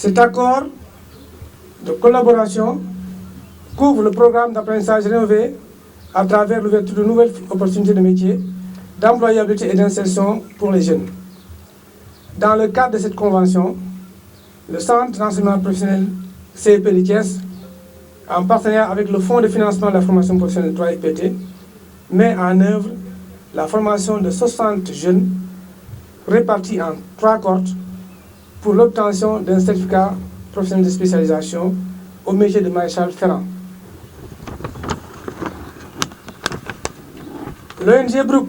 Cet accord de collaboration couvre le programme d'apprentissage rénové à travers l'ouverture de nouvelles opportunités de métier, d'employabilité et d'insertion pour les jeunes. Dans le cadre de cette convention, le Centre d'enseignement professionnel CEP de Thiès, en partenariat avec le Fonds de financement de la formation professionnelle 3FPT, met en œuvre la formation de 60 jeunes répartis en 3 cohortes pour l'obtention d'un certificat professionnel de spécialisation au métier de maréchal ferrant. L'ONG Brook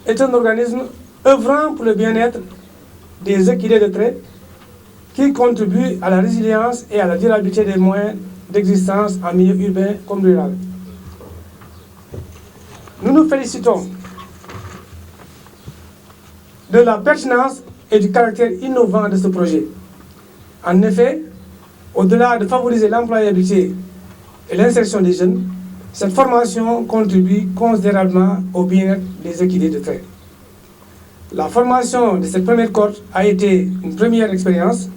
est un organisme œuvrant pour le bien-être des équidés de trait qui contribue à la résilience et à la durabilité des moyens d'existence en milieu urbain comme rural. Nous nous félicitons de la pertinence et du caractère innovant de ce projet. En effet, au-delà de favoriser l'employabilité et l'insertion des jeunes, cette formation contribue considérablement au bien-être des équidés de trait. La formation de cette première cohorte a été une première expérience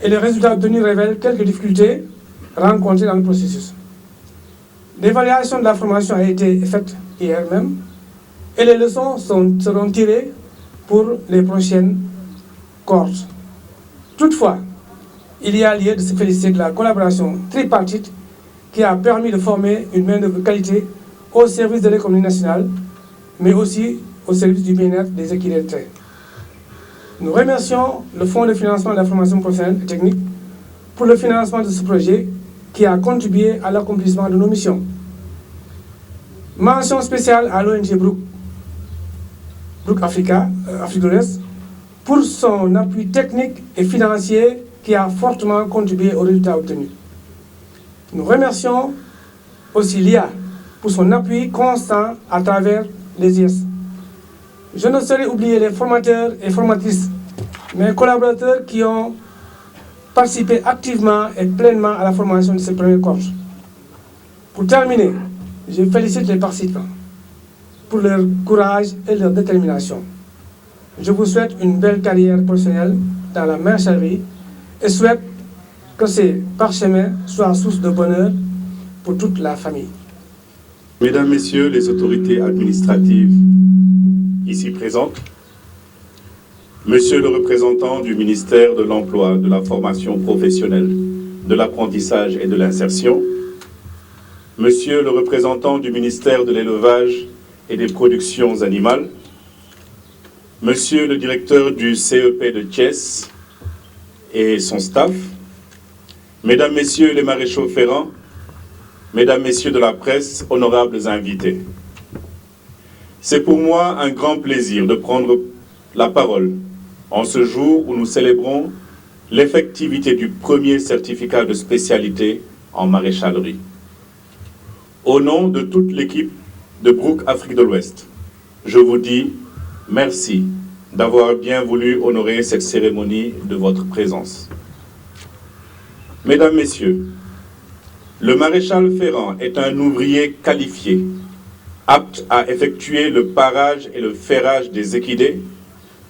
et les résultats obtenus révèlent quelques difficultés rencontrées dans le processus. L'évaluation de la formation a été faite hier même et les leçons seront tirées pour les prochaines cohortes. Toutefois, il y a lieu de se féliciter de la collaboration tripartite qui a permis de former une main-d'œuvre de qualité au service de l'économie nationale, mais aussi au service du bien-être des équidés de trait. Nous remercions le Fonds de financement de la formation professionnelle et technique pour le financement de ce projet qui a contribué à l'accomplissement de nos missions. Mention spéciale à l'ONG Brook Afrique de l'Ouest, pour son appui technique et financier qui a fortement contribué aux résultats obtenus. Nous remercions aussi l'IA pour son appui constant à travers les IS. Je ne saurais oublier les formateurs et formatrices, mes collaborateurs qui ont participé activement et pleinement à la formation de ces premières cohortes. Pour terminer, je félicite les participants pour leur courage et leur détermination. Je vous souhaite une belle carrière professionnelle dans la maréchalerie et souhaite que ces parchemins soient source de bonheur pour toute la famille. Mesdames, Messieurs les autorités administratives ici présentes, Monsieur le représentant du ministère de l'Emploi, de la formation professionnelle, de l'apprentissage et de l'insertion, Monsieur le représentant du ministère de l'Élevage et des productions animales, Monsieur le directeur du CEP de Thiès et son staff, Mesdames, Messieurs les maréchaux ferrants, Mesdames, Messieurs de la presse, honorables invités. C'est pour moi un grand plaisir de prendre la parole en ce jour où nous célébrons l'effectivité du premier certificat de spécialité en maréchalerie. Au nom de toute l'équipe de Brook Afrique de l'Ouest, je vous dis merci d'avoir bien voulu honorer cette cérémonie de votre présence. Mesdames, Messieurs, le maréchal ferrant est un ouvrier qualifié, apte à effectuer le parage et le ferrage des équidés,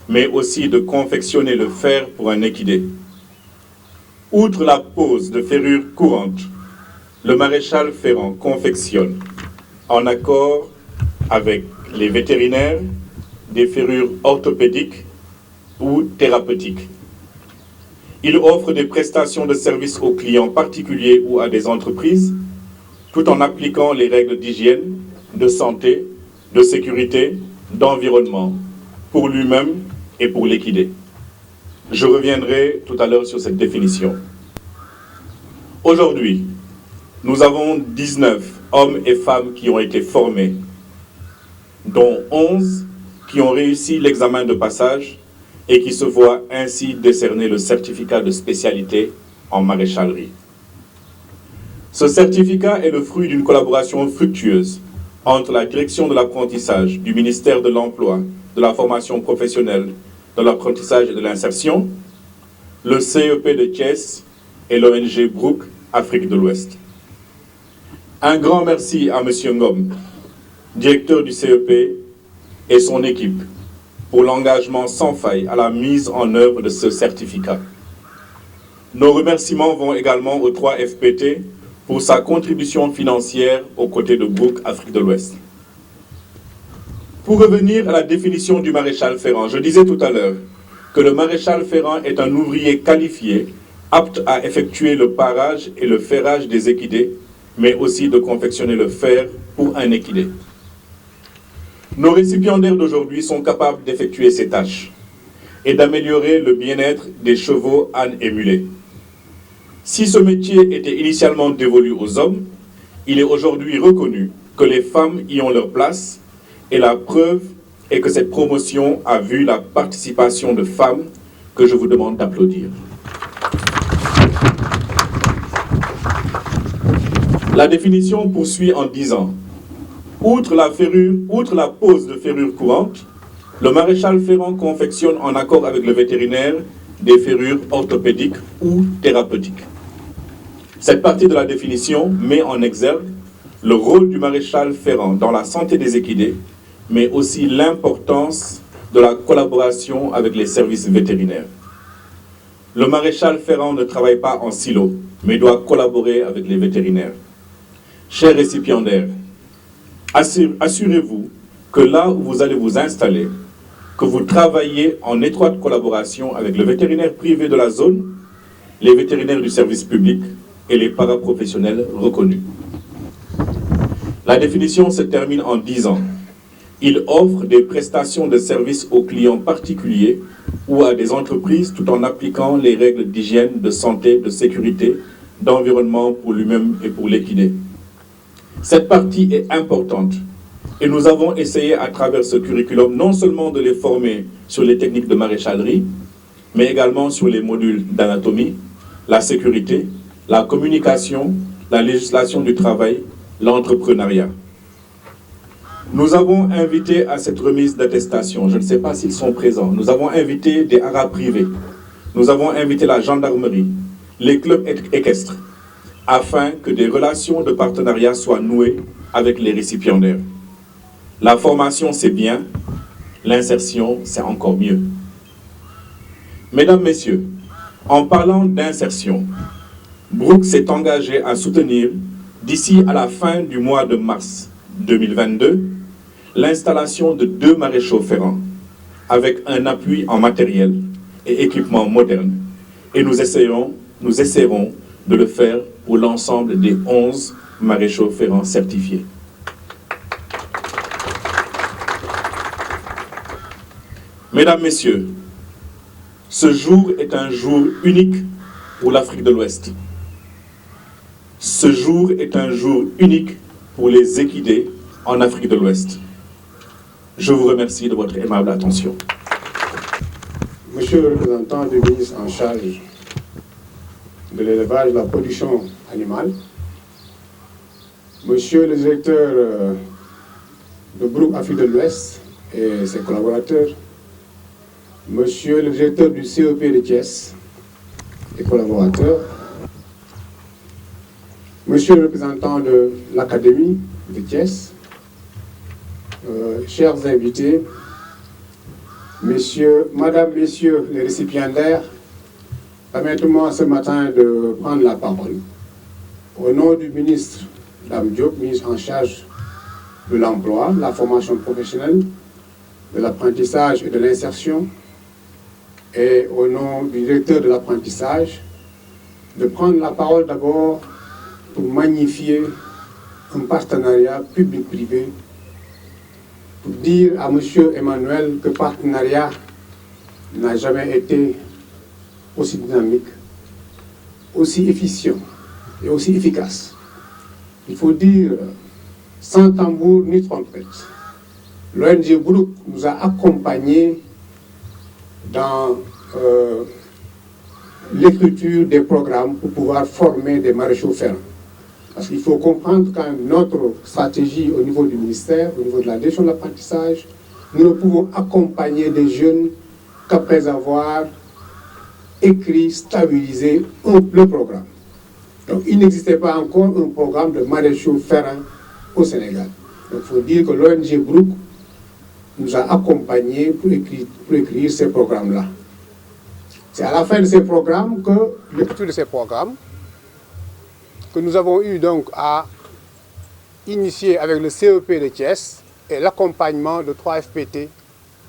mais aussi de confectionner le fer pour un équidé. Outre la pose de ferrures courantes, le maréchal ferrant confectionne, en accord avec les vétérinaires, des ferrures orthopédiques ou thérapeutiques. Il offre des prestations de services aux clients particuliers ou à des entreprises, tout en appliquant les règles d'hygiène, de santé, de sécurité, d'environnement, pour lui-même et pour l'équidé. Je reviendrai tout à l'heure sur cette définition. Aujourd'hui, nous avons 19 hommes et femmes qui ont été formés, dont 11 qui ont réussi l'examen de passage et qui se voient ainsi décerner le certificat de spécialité en maréchalerie. Ce certificat est le fruit d'une collaboration fructueuse entre la direction de l'apprentissage du ministère de l'Emploi, de la formation professionnelle, de l'apprentissage et de l'insertion, le CEP de Thiès et l'ONG Brook Afrique de l'Ouest. Un grand merci à M. Ngom, directeur du CEP, et son équipe pour l'engagement sans faille à la mise en œuvre de ce certificat. Nos remerciements vont également au 3FPT pour sa contribution financière aux côtés de Brooke Afrique de l'Ouest. Pour revenir à la définition du maréchal Ferrand, je disais tout à l'heure que le maréchal Ferrand est un ouvrier qualifié, apte à effectuer le parage et le ferrage des équidés, mais aussi de confectionner le fer pour un équidé. Nos récipiendaires d'aujourd'hui sont capables d'effectuer ces tâches et d'améliorer le bien-être des chevaux, ânes et mulets. Si ce métier était initialement dévolu aux hommes, il est aujourd'hui reconnu que les femmes y ont leur place, et la preuve est que cette promotion a vu la participation de femmes que je vous demande d'applaudir. La définition poursuit en disant: outre la pose de ferrures courantes, le maréchal Ferrand confectionne en accord avec le vétérinaire des ferrures orthopédiques ou thérapeutiques. Cette partie de la définition met en exergue le rôle du maréchal Ferrand dans la santé des équidés, mais aussi l'importance de la collaboration avec les services vétérinaires. Le maréchal Ferrand ne travaille pas en silo, mais doit collaborer avec les vétérinaires. Chers récipiendaires, assurez-vous que là où vous allez vous installer, que vous travaillez en étroite collaboration avec le vétérinaire privé de la zone, les vétérinaires du service public et les paraprofessionnels reconnus. La définition se termine en disant: il offre des prestations de services aux clients particuliers ou à des entreprises tout en appliquant les règles d'hygiène, de santé, de sécurité, d'environnement pour lui-même et pour l'équidé. Cette partie est importante et nous avons essayé à travers ce curriculum non seulement de les former sur les techniques de maréchalerie, mais également sur les modules d'anatomie, la sécurité, la communication, la législation du travail, l'entrepreneuriat. Nous avons invité à cette remise d'attestation, je ne sais pas s'ils sont présents, nous avons invité des haras privés, nous avons invité la gendarmerie, les clubs équestres, afin que des relations de partenariat soient nouées avec les récipiendaires. La formation, c'est bien, l'insertion, c'est encore mieux. Mesdames, Messieurs, en parlant d'insertion, Brooke s'est engagé à soutenir, d'ici à la fin du mois de mars 2022, l'installation de 2 maréchaux ferrants, avec un appui en matériel et équipement moderne. Et nous essaierons de le faire pour l'ensemble des 11 maréchaux ferrants certifiés. Mesdames, Messieurs, ce jour est un jour unique pour l'Afrique de l'Ouest. Ce jour est un jour unique pour les équidés en Afrique de l'Ouest. Je vous remercie de votre aimable attention. Monsieur le représentant du ministre en charge de l'élevage et de la production animale, Monsieur le directeur de Brooke Afrique de l'Ouest et ses collaborateurs, Monsieur le directeur du CEP de Thiès et collaborateurs, Monsieur le représentant de l'Académie de Thiès, chers invités, Madame, Messieurs les récipiendaires, permettez-moi ce matin de prendre la parole au nom du ministre Dame Diop, ministre en charge de l'emploi, de la formation professionnelle, de l'apprentissage et de l'insertion, et au nom du directeur de l'apprentissage, de prendre la parole d'abord pour magnifier un partenariat public-privé, pour dire à M. Emmanuel que le partenariat n'a jamais été aussi dynamique, aussi efficient et aussi efficace. Il faut dire, sans tambour ni trompette, l'ONG Brooke nous a accompagnés dans l'écriture des programmes pour pouvoir former des maréchaux ferrants. Parce qu'il faut comprendre qu'en notre stratégie au niveau du ministère, au niveau de la direction de l'apprentissage, nous ne pouvons accompagner des jeunes qu'après avoir écrit, stabilisé le programme. Donc il n'existait pas encore un programme de maréchaux ferrants au Sénégal. Donc il faut dire que l'ONG Brooke nous a accompagnés pour écrire ces programmes-là. C'est à la fin de ces programmes l'écriture de ces programmes, que nous avons eu donc à initier avec le CEP de Thiès et l'accompagnement de 3 FPT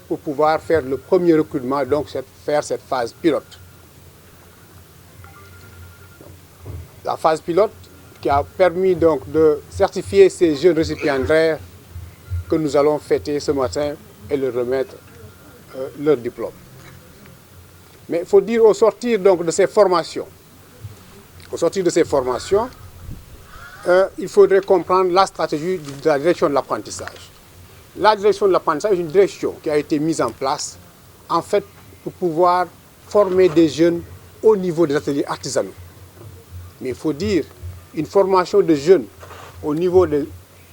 pour pouvoir faire le premier recrutement, donc faire cette phase pilote. La phase pilote qui a permis donc de certifier ces jeunes récipiendaires que nous allons fêter ce matin et leur remettre leur diplôme. Mais il faut dire au sortir donc de ces formations, il faudrait comprendre la stratégie de la direction de l'apprentissage. La direction de l'apprentissage est une direction qui a été mise en place, en fait, pour pouvoir former des jeunes au niveau des ateliers artisanaux. Mais il faut dire, une formation de jeunes au niveau des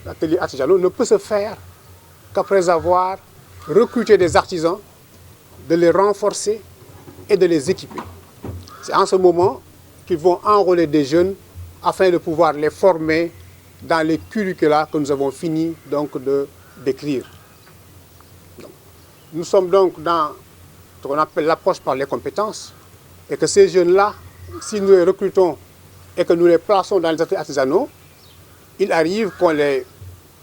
ateliers artisanaux ne peut se faire qu'après avoir recruté des artisans, de les renforcer et de les équiper. C'est en ce moment qu'ils vont enrôler des jeunes afin de pouvoir les former dans les curricula que nous avons fini donc d'écrire. Nous sommes donc dans ce qu'on appelle l'approche par les compétences et que ces jeunes-là, si nous les recrutons et que nous les plaçons dans les ateliers artisanaux, il arrive qu'on les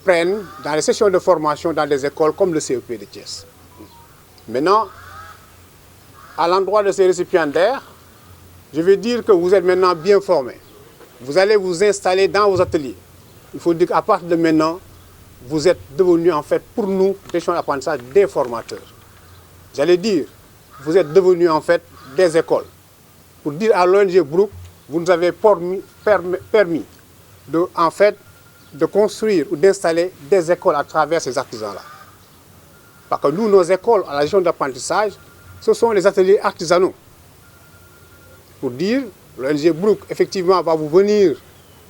prenne dans les sessions de formation dans des écoles comme le CEP de Thiès. Maintenant, à l'endroit de ces récipiendaires, je vais dire que vous êtes maintenant bien formés. Vous allez vous installer dans vos ateliers. Il faut dire qu'à partir de maintenant, vous êtes devenus en fait pour nous, direction d'apprentissage, des formateurs. J'allais dire, vous êtes devenus en fait des écoles. Pour dire à l'ONG Brooke, vous nous avez permis de construire ou d'installer des écoles à travers ces artisans-là. Parce que nous, nos écoles à la région d'apprentissage, ce sont les ateliers artisanaux. Pour dire, l'ONG Brooke, effectivement, va vous venir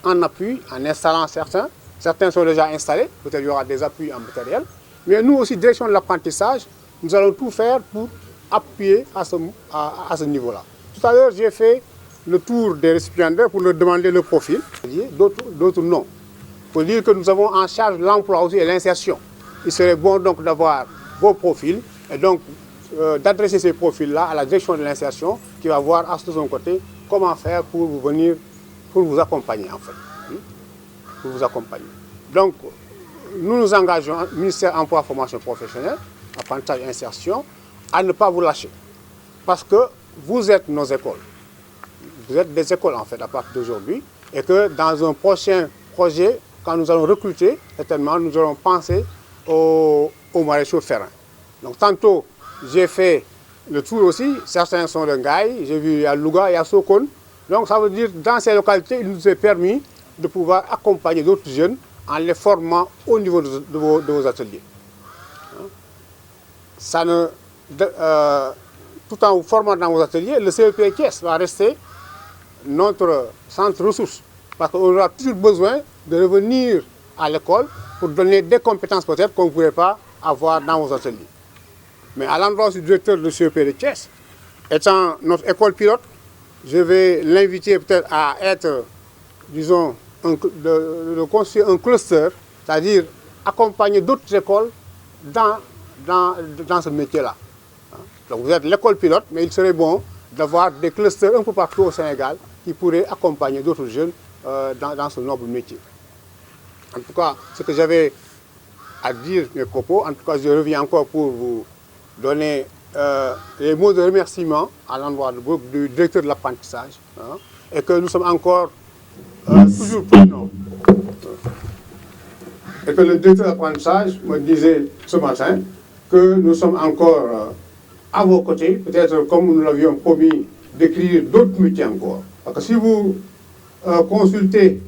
en appui, en installant certains. Certains sont déjà installés, peut-être il y aura des appuis en matériel. Mais nous aussi, direction de l'apprentissage, nous allons tout faire pour appuyer à ce niveau-là. Tout à l'heure, j'ai fait le tour des récipiendaires pour leur demander le profil. D'autres non. Il faut dire que nous avons en charge l'emploi aussi et l'insertion. Il serait bon donc d'avoir vos profils et donc d'adresser ces profils-là à la direction de l'insertion qui va voir à son côté comment faire pour vous accompagner en fait. Pour vous accompagner. Donc, nous nous engageons, ministère Emploi, Formation Professionnelle, apprentissage et insertion, à ne pas vous lâcher. Parce que vous êtes nos écoles. Vous êtes des écoles en fait à partir d'aujourd'hui. Et que dans un prochain projet, quand nous allons recruter, certainement, nous allons penser aux maréchaux ferrins. Donc, tantôt, j'ai fait le tour aussi. Certains sont de Ngaï, j'ai vu à Louga et à Sokone. Donc, ça veut dire dans ces localités, il nous est permis de pouvoir accompagner d'autres jeunes en les formant au niveau de vos ateliers. Tout en vous formant dans vos ateliers, le CEP Thiès va rester notre centre ressource. Parce qu'on aura toujours besoin de revenir à l'école pour donner des compétences peut-être qu'on ne pourrait pas avoir dans vos ateliers. Mais à l'endroit du directeur du CEP de Thiès, étant notre école pilote, je vais l'inviter peut-être à être, disons, de construire un cluster, c'est-à-dire accompagner d'autres écoles dans ce métier-là. Donc vous êtes l'école pilote, mais il serait bon d'avoir des clusters un peu partout au Sénégal qui pourraient accompagner d'autres jeunes dans ce noble métier. En tout cas, ce que j'avais à dire, mes propos, en tout cas, je reviens encore pour vous donner les mots de remerciement à l'endroit du directeur de l'apprentissage, et que nous sommes encore toujours prenants. Et que le directeur de l'apprentissage me disait ce matin que nous sommes encore à vos côtés, peut-être comme nous l'avions promis, d'écrire d'autres métiers encore. Parce que si vous consultez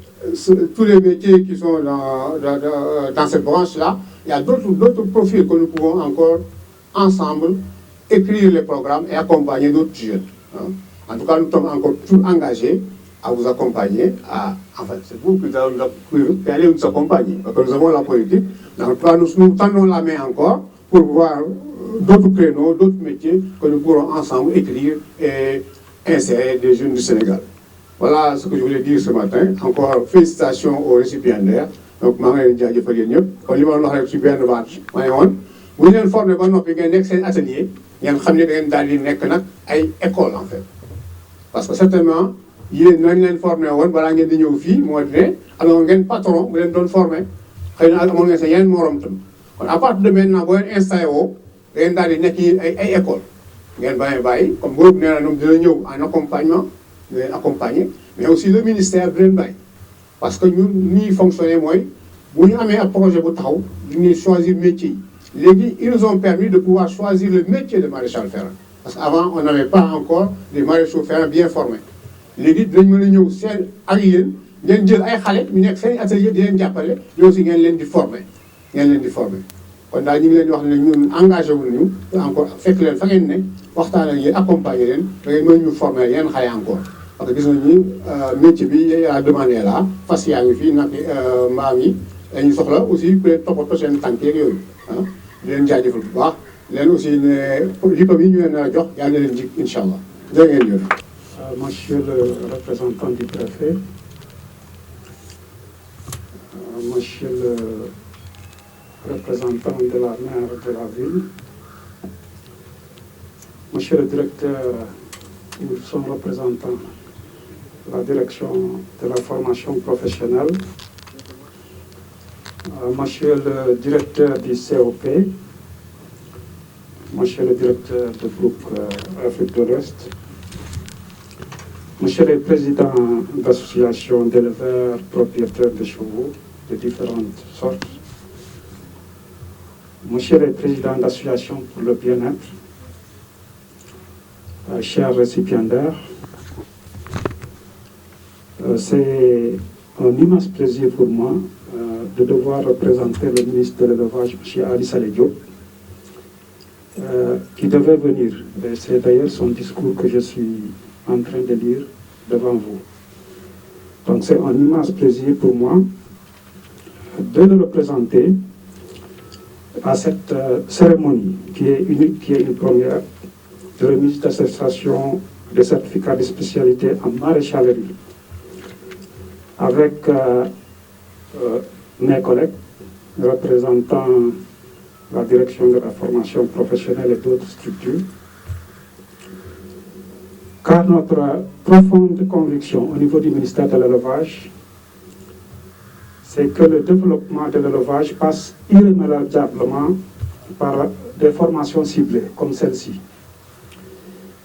tous les métiers qui sont dans cette branche-là, il y a d'autres profils que nous pouvons encore, ensemble, écrire les programmes et accompagner d'autres jeunes. En tout cas, nous sommes encore toujours engagés à vous accompagner, enfin, c'est vous qui allez nous accompagner, parce que nous avons la politique. Donc, nous tendons la main encore pour voir d'autres créneaux, d'autres métiers que nous pourrons ensemble écrire et insérer des jeunes du Sénégal. Voilà ce que je voulais dire ce matin. Encore félicitations aux récipiendaires. Donc, je vais dire que les récipiendaires vous êtes formés par notre atelier. Vous savez que vous ay école en fait parce que certainement yéen nañ leen formé woon balaa ngeen di ñëw fii moo di ne alors ngeen patron bu leen doon formé xëy na amoon ngeen sa yeneen morom tam kon à partir de maintenant boo leen installé woo da ngeen daal di nekk yi ay école ngeen bàyyi comme boobu nee na ñoom dina ñëw en accompagnement di leen accompagner mais aussi le ministère du leen bàyyi parce que ñun ni fonctionner mooy bu ñu amee ab projet bu taxaw ñu choisir métier yi léegi ils nous ont permis de pouvoir choisir le métier de maréchal ferrant parce qu'avant on n'avait pas encore des maréchaux ferrants bien formés léegi dinañ mën a ñëw seen ak yéen ngeen jël ay xale ñu nekk seen atelier di leen jàppale ñoo aussi ngeen leen di former kon daal ñu ngi leen di wax ne ñun engagé wu nañu encore fekk leen fa ngeen ne waxtaan ak yéen accompagner leen da ngeen mën ñu former yenn xale encore parce que gis nañu ni métier bi yaa demandé là fas yaa ngi fii nag mbaam yi dañuy soxla aussi peut être toppatoo seen tànk yeeg yooyu ah di leen jaajëfal bu baax leen aussi ne diplôme yi ñu leen a jox yàlla na leen jig incha allah jërë ngeen jëf. Monsieur le représentant du préfet, monsieur le représentant de la maire de la ville, monsieur le directeur ou son représentant de la direction de la formation professionnelle, monsieur le directeur du COP, monsieur le directeur du groupe Afrique de l'Ouest, monsieur le président d'associations d'éleveurs propriétaires de chevaux de différentes sortes, monsieur le président d'associations pour le bien-être, chers récipiendaires, c'est un immense plaisir pour moi de devoir représenter le ministre de l'Élevage, M. Ali Saleh Diop, qui devait venir. Et c'est d'ailleurs son discours que je suis en train de lire devant vous. Donc c'est un immense plaisir pour moi de le représenter à cette cérémonie qui est unique, qui est une première de remise d'attestation de certificat de spécialité en maréchalerie avec mes collègues représentant la direction de la formation professionnelle et d'autres structures. Car notre profonde conviction au niveau du ministère de l'Élevage, c'est que le développement de l'élevage passe irrémédiablement par des formations ciblées comme celle-ci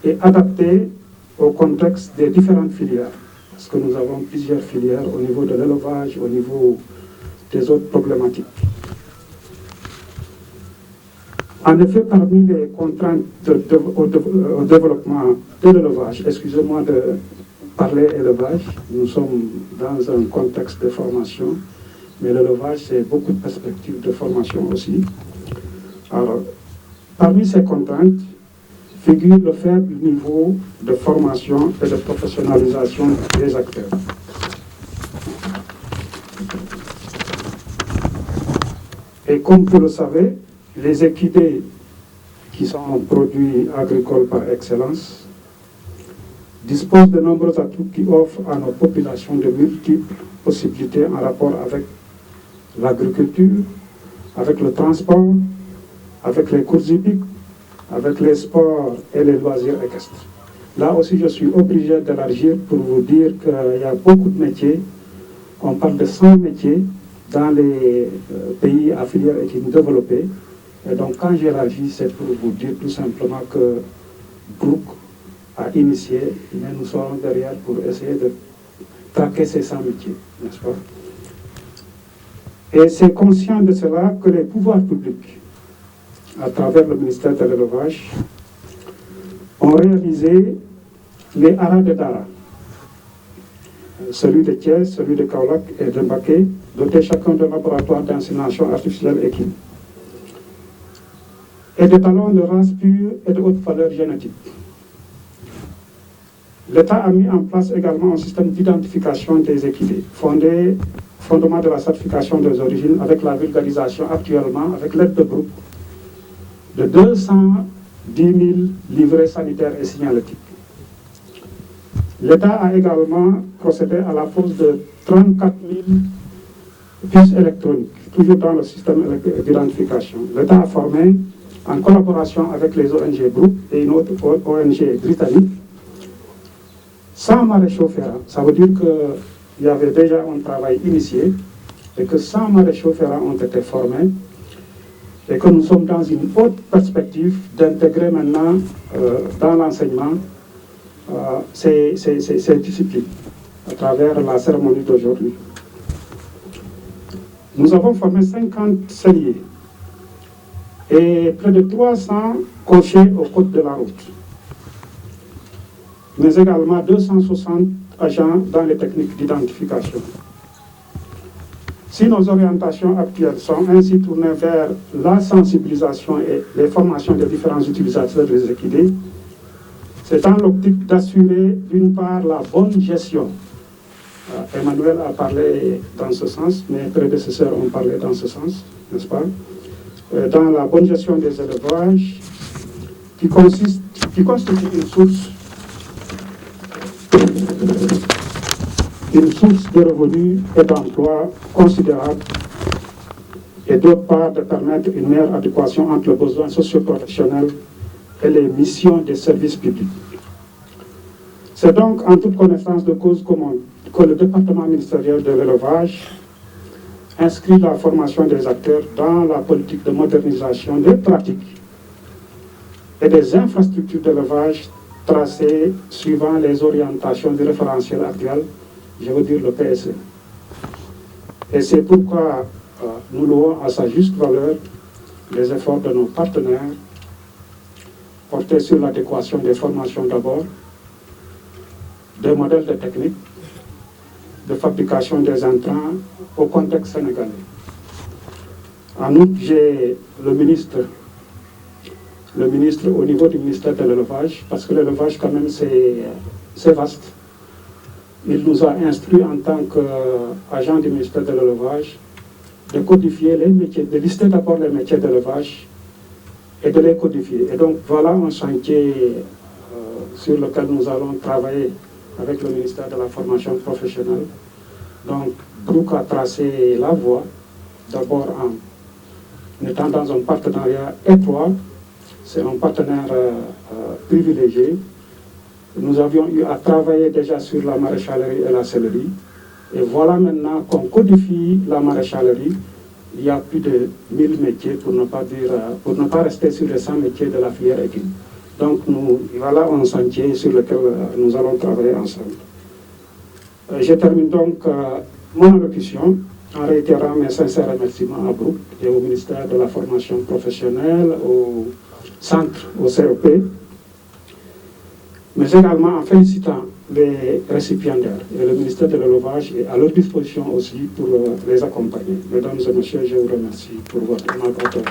et adaptées au contexte des différentes filières. Parce que nous avons plusieurs filières au niveau de l'élevage, au niveau des autres problématiques. En effet, parmi les contraintes au développement de l'élevage, excusez-moi de parler élevage, nous sommes dans un contexte de formation, mais l'élevage, c'est beaucoup de perspectives de formation aussi. Alors, parmi ces contraintes, figure le faible niveau de formation et de professionnalisation des acteurs. Et comme vous le savez, les équidés qui sont produits agricoles par excellence disposent de nombreux atouts qui offrent à nos populations de multiples possibilités en rapport avec l'agriculture, avec le transport, avec les courses hippiques, avec les sports et les loisirs équestres. Là aussi, je suis obligé d'élargir pour vous dire qu'il y a beaucoup de métiers. On parle de 100 métiers dans les pays à filière économique développée. Et donc, quand j'élargis, c'est pour vous dire tout simplement que Brook a initié, mais nous serons derrière pour essayer de traquer ces 100 métiers, n'est-ce pas? Et c'est conscient de cela que les pouvoirs publics, à travers le ministère de l'Élevage, ont réalisé les haras de Dara, celui de Thiès, celui de Kaolack et de Mbacké, dotés chacun de laboratoires d'insémination artificielle équine, et de talons de race pure et de haute valeur génétique. L'État a mis en place également un système d'identification des équidés, fondement de la certification des origines, avec la vulgarisation actuellement, avec l'aide de groupe, de 210 000 livrets sanitaires et signalétiques. L'État a également procédé à la pose de 34 000 puces électroniques, toujours dans le système d'identification. L'État a formé en collaboration avec les ONG Group et une autre ONG britannique. Sans maréchaux ferrants, ça veut dire qu'il y avait déjà un travail initié et que 100 maréchaux ferrants ont été formés et que nous sommes dans une haute perspective d'intégrer maintenant dans l'enseignement ces disciplines à travers la cérémonie d'aujourd'hui. Nous avons formé 50 selliers et près de 300 cochers au code de la route, mais également 260 agents dans les techniques d'identification. Si nos orientations actuelles sont ainsi tournées vers la sensibilisation et les formations des différents utilisateurs des équidés, c'est dans l'optique d'assurer d'une part la bonne gestion. Emmanuel a parlé dans ce sens, mes prédécesseurs ont parlé dans ce sens, n'est-ce pas? Dans la bonne gestion des élevages, qui constitue une source de revenus et d'emplois considérable, et d'autre part de permettre une meilleure adéquation entre le besoin socio-professionnel et les missions des services publics. C'est donc en toute connaissance de cause commune que le département ministériel de l'élevage inscrit la formation des acteurs dans la politique de modernisation des pratiques et des infrastructures d'élevage tracées suivant les orientations du référentiel actuel, je veux dire le PSE. Et c'est pourquoi nous louons à sa juste valeur les efforts de nos partenaires portés sur l'adéquation des formations d'abord, des modèles de technique, de fabrication des intrants au contexte sénégalais. En outre, j'ai le ministre au niveau du ministère de l'élevage, parce que l'élevage quand même c'est vaste. Il nous a instruit en tant qu'agent du ministère de l'élevage de codifier les métiers, de lister d'abord les métiers d'élevage et de les codifier. Et donc voilà un chantier sur lequel nous allons travailler avec le ministère de la formation professionnelle. Donc Brooke a tracé la voie, d'abord en étant dans un partenariat étroit. C'est un partenaire privilégié. Nous avions eu à travailler déjà sur la maréchalerie et la sellerie. Et voilà maintenant qu'on codifie la maréchalerie. Il y a plus de 1000 métiers, pour ne pas rester sur les 100 métiers de la filière équine. Donc voilà un chantier sur lequel nous allons travailler ensemble. Je termine donc mon allocution en réitérant mes sincères remerciements à Brooke et au ministère de la formation professionnelle, au centre, au COP, mais également en félicitant les récipiendaires. Et le ministère de l'élevage est à leur disposition aussi pour les accompagner. Mesdames et messieurs, je vous remercie pour votre attention.